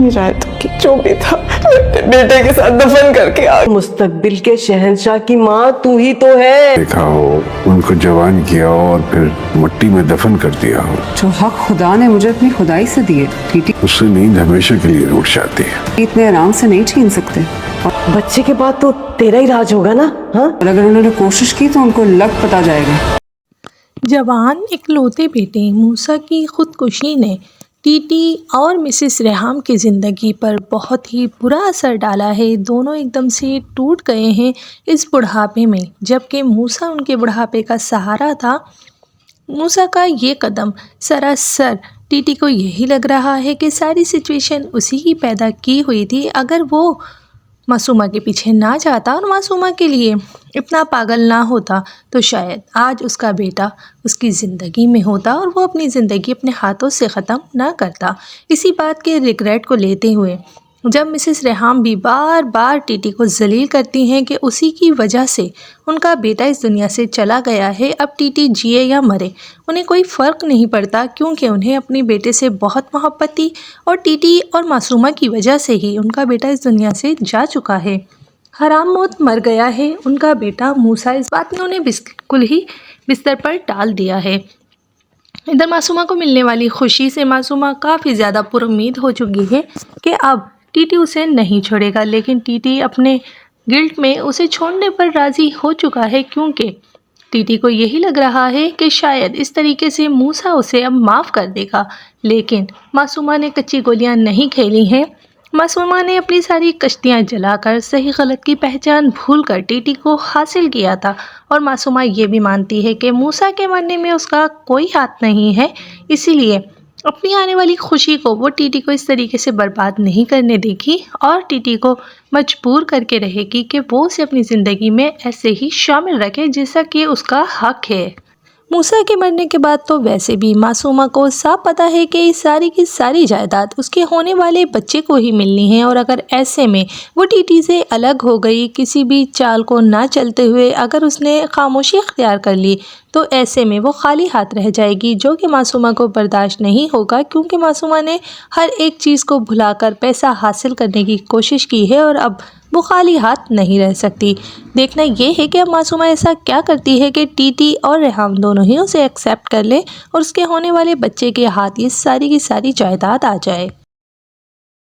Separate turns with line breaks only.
नहीं रायत की जो भी था अपने बेटे के साथ दफन करके आ गई।
मुस्तकबिल के शहंशाह की माँ तू ही तो है।
देखा हो, उनको जवान किया हो और फिर मिट्टी में दफन कर दिया हो।
जो हक खुदा ने मुझे अपनी खुदाई से दिए, टीटी
उससे नींद हमेशा के लिए रूठ जाती है।
इतने आराम से नहीं छीन सकते।
बच्चे के बाद तो तेरा ही राज होगा ना? हाँ,
और अगर उन्होंने कोशिश की तो उनको लग पता जाएगा।
जवान इकलौते बेटे मूसा की खुदकुशी ने टीटी और मिसेस रेहाम की ज़िंदगी पर बहुत ही बुरा असर डाला है। दोनों एकदम से टूट गए हैं इस बुढ़ापे में, जबकि मूसा उनके बुढ़ापे का सहारा था। मूसा का ये कदम सरासर टीटी को यही लग रहा है कि सारी सिचुएशन उसी की पैदा की हुई थी। अगर वो मासूमा के पीछे ना जाता और मासूमा के लिए इतना पागल ना होता तो शायद आज उसका बेटा उसकी ज़िंदगी में होता और वो अपनी ज़िंदगी अपने हाथों से ख़त्म ना करता। इसी बात के रिग्रेट को लेते हुए जब मिसेस रेहाम भी बार बार टीटी को जलील करती हैं कि उसी की वजह से उनका बेटा इस दुनिया से चला गया है, अब टीटी जिए या मरे उन्हें कोई फ़र्क नहीं पड़ता, क्योंकि उन्हें अपने बेटे से बहुत मोहब्बत थी और टीटी और मासूमा की वजह से ही उनका बेटा इस दुनिया से जा चुका है। हराम मौत मर गया है उनका बेटा मूसा। इस बात ने उन्हें बिल्कुल ही बिस्तर पर टाल दिया है। इधर मासूमा को मिलने वाली खुशी से मासूमा काफ़ी ज़्यादा पुरुम्मीद हो चुकी है कि अब टीटी उसे नहीं छोड़ेगा, लेकिन टीटी अपने गिल्ट में उसे छोड़ने पर राज़ी हो चुका है, क्योंकि टीटी को यही लग रहा है कि शायद इस तरीके से मूसा उसे अब माफ़ कर देगा। लेकिन मासूमा ने कच्ची गोलियां नहीं खेली हैं। मासूमा ने अपनी सारी कश्तियाँ जलाकर सही गलत की पहचान भूलकर टीटी को हासिल किया था, और मासूमा ये भी मानती है कि मूसा के मरने में उसका कोई हाथ नहीं है। इसीलिए अपनी आने वाली खुशी को वो टीटी को इस तरीके से बर्बाद नहीं करने देगी और टीटी को मजबूर करके रहेगी कि वो उसे अपनी ज़िंदगी में ऐसे ही शामिल रखे जैसा कि उसका हक है। मूसा के मरने के बाद तो वैसे भी मासूमा को साफ पता है कि इस सारी की सारी जायदाद उसके होने वाले बच्चे को ही मिलनी है, और अगर ऐसे में वो टीटी से अलग हो गई, किसी भी चाल को ना चलते हुए अगर उसने खामोशी इख्तियार कर ली, तो ऐसे में वो खाली हाथ रह जाएगी, जो कि मासूमा को बर्दाश्त नहीं होगा, क्योंकि मासूमा ने हर एक चीज़ को भुलाकर पैसा हासिल करने की कोशिश की है और अब वो खाली हाथ नहीं रह सकती। देखना ये है कि अब मासूमा ऐसा क्या करती है कि टीटी और रेहाम दोनों ही उसे एक्सेप्ट कर ले और उसके होने वाले बच्चे के हाथ ये सारी की सारी जायदाद आ जाए।